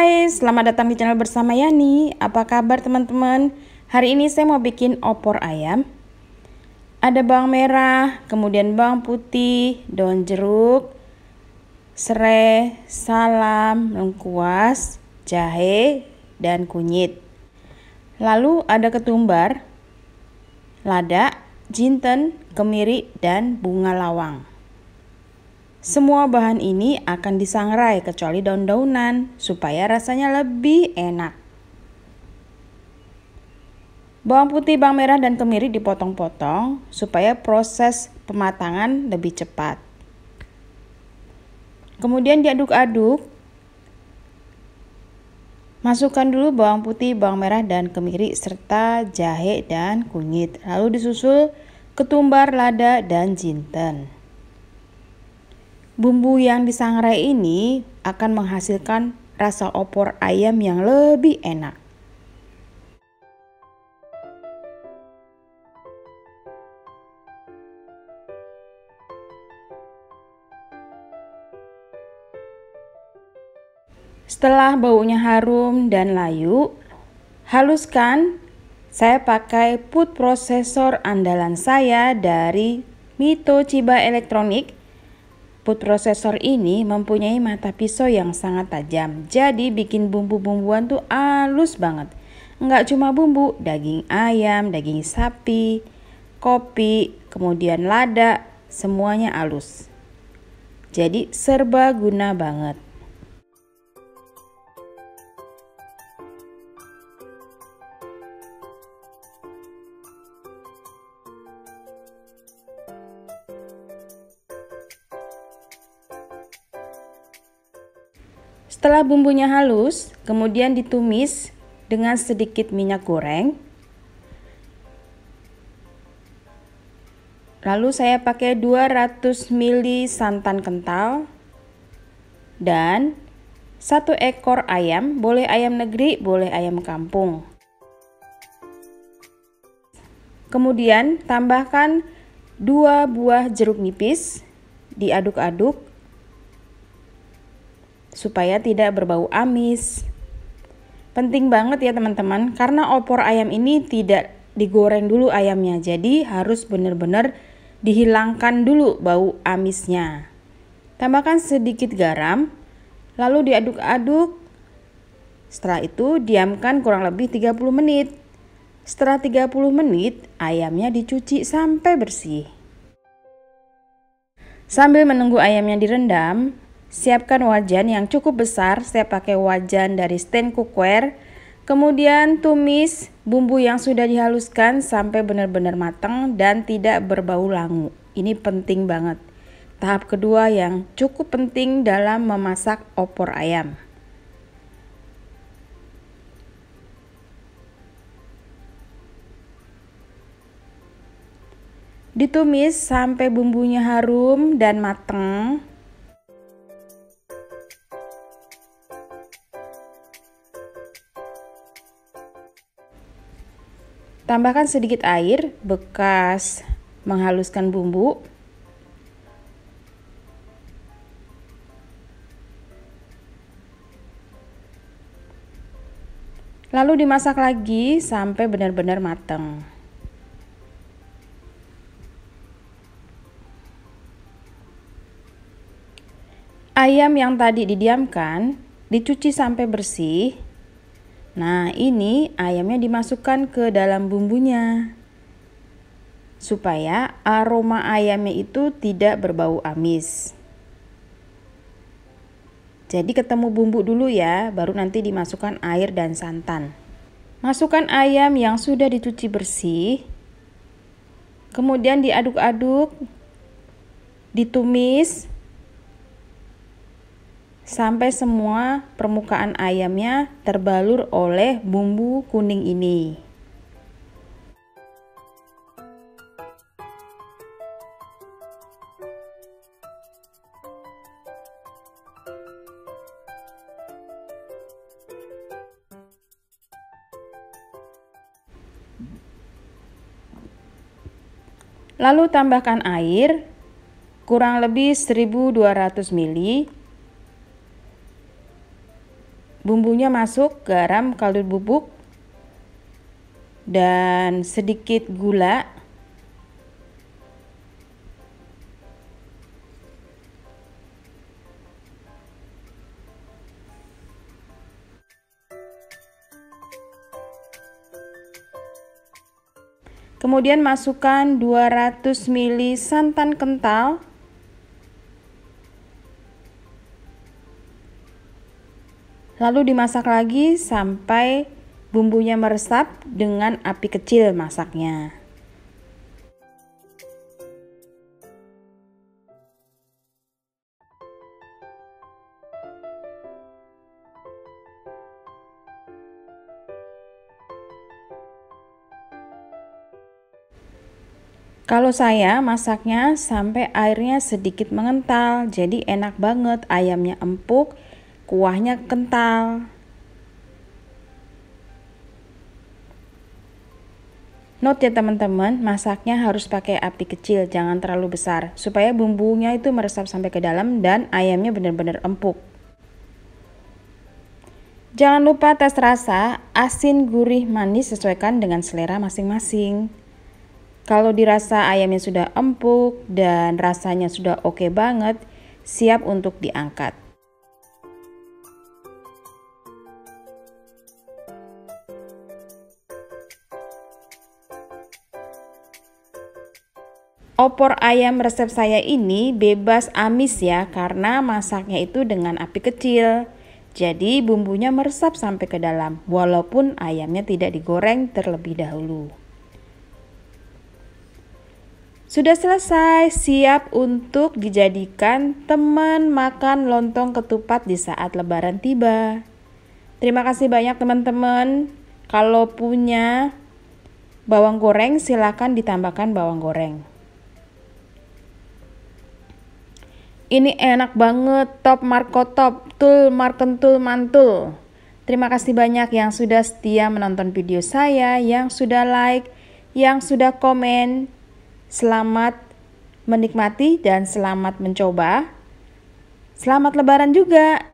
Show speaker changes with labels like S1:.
S1: Hai, selamat datang di channel bersama Yani. Apa kabar teman-teman? Hari ini saya mau bikin opor ayam. Ada bawang merah, kemudian bawang putih, daun jeruk, serai, salam, lengkuas, jahe, dan kunyit. Lalu ada ketumbar, lada, jinten, kemiri, dan bunga lawang. Semua bahan ini akan disangrai kecuali daun-daunan supaya rasanya lebih enak. Bawang putih, bawang merah, dan kemiri dipotong-potong supaya proses pematangan lebih cepat. Kemudian diaduk-aduk. Masukkan dulu bawang putih, bawang merah, dan kemiri serta jahe dan kunyit. Lalu disusul ketumbar, lada, dan jinten. Bumbu yang disangrai ini akan menghasilkan rasa opor ayam yang lebih enak. Setelah baunya harum dan layu, haluskan. Saya pakai food processor andalan saya dari Mito Chiba Elektronik. Food processor ini mempunyai mata pisau yang sangat tajam, jadi bikin bumbu-bumbuan tuh halus banget. Enggak cuma bumbu, daging ayam, daging sapi, kopi, kemudian lada, semuanya halus. Jadi serba guna banget. Setelah bumbunya halus, kemudian ditumis dengan sedikit minyak goreng. Lalu saya pakai 200 ml santan kental dan 1 ekor ayam, boleh ayam negeri, boleh ayam kampung. Kemudian tambahkan 2 buah jeruk nipis, diaduk-aduk supaya tidak berbau amis. Penting banget ya teman-teman, karena opor ayam ini tidak digoreng dulu ayamnya, jadi harus benar-benar dihilangkan dulu bau amisnya. Tambahkan sedikit garam, lalu diaduk-aduk. Setelah itu diamkan kurang lebih 30 menit. Setelah 30 menit, ayamnya dicuci sampai bersih. Sambil menunggu ayamnya direndam, siapkan wajan yang cukup besar. Saya pakai wajan dari stand cookware. Kemudian tumis bumbu yang sudah dihaluskan sampai benar-benar matang dan tidak berbau langu. Ini penting banget. Tahap kedua yang cukup penting dalam memasak opor ayam. Ditumis sampai bumbunya harum dan matang. Tambahkan sedikit air bekas menghaluskan bumbu. Lalu dimasak lagi sampai benar-benar matang. Ayam yang tadi didiamkan dicuci sampai bersih. Nah, ini ayamnya dimasukkan ke dalam bumbunya supaya aroma ayamnya itu tidak berbau amis. Jadi ketemu bumbu dulu ya, baru nanti dimasukkan air dan santan. Masukkan ayam yang sudah dicuci bersih. Kemudian diaduk-aduk, ditumis sampai semua permukaan ayamnya terbalur oleh bumbu kuning ini. Lalu tambahkan air kurang lebih 1200 ml. Bumbunya masuk garam, kaldu bubuk, dan sedikit gula. Kemudian masukkan 200 ml santan kental. Lalu dimasak lagi sampai bumbunya meresap dengan api kecil masaknya. Kalau saya masaknya sampai airnya sedikit mengental, jadi enak banget, ayamnya empuk, kuahnya kental. Note ya teman-teman, masaknya harus pakai api kecil, jangan terlalu besar, supaya bumbunya itu meresap sampai ke dalam dan ayamnya benar-benar empuk. Jangan lupa tes rasa, asin, gurih, manis sesuaikan dengan selera masing-masing. Kalau dirasa ayamnya sudah empuk dan rasanya sudah oke banget, siap untuk diangkat. Opor ayam resep saya ini bebas amis ya, karena masaknya itu dengan api kecil. Jadi bumbunya meresap sampai ke dalam, walaupun ayamnya tidak digoreng terlebih dahulu. Sudah selesai, siap untuk dijadikan teman makan lontong ketupat di saat lebaran tiba. Terima kasih banyak teman-teman. Kalau punya bawang goreng, silakan ditambahkan bawang goreng. Ini enak banget, top markotop, tul markentul mantul. Terima kasih banyak yang sudah setia menonton video saya, yang sudah like, yang sudah komen. Selamat menikmati dan selamat mencoba. Selamat lebaran juga.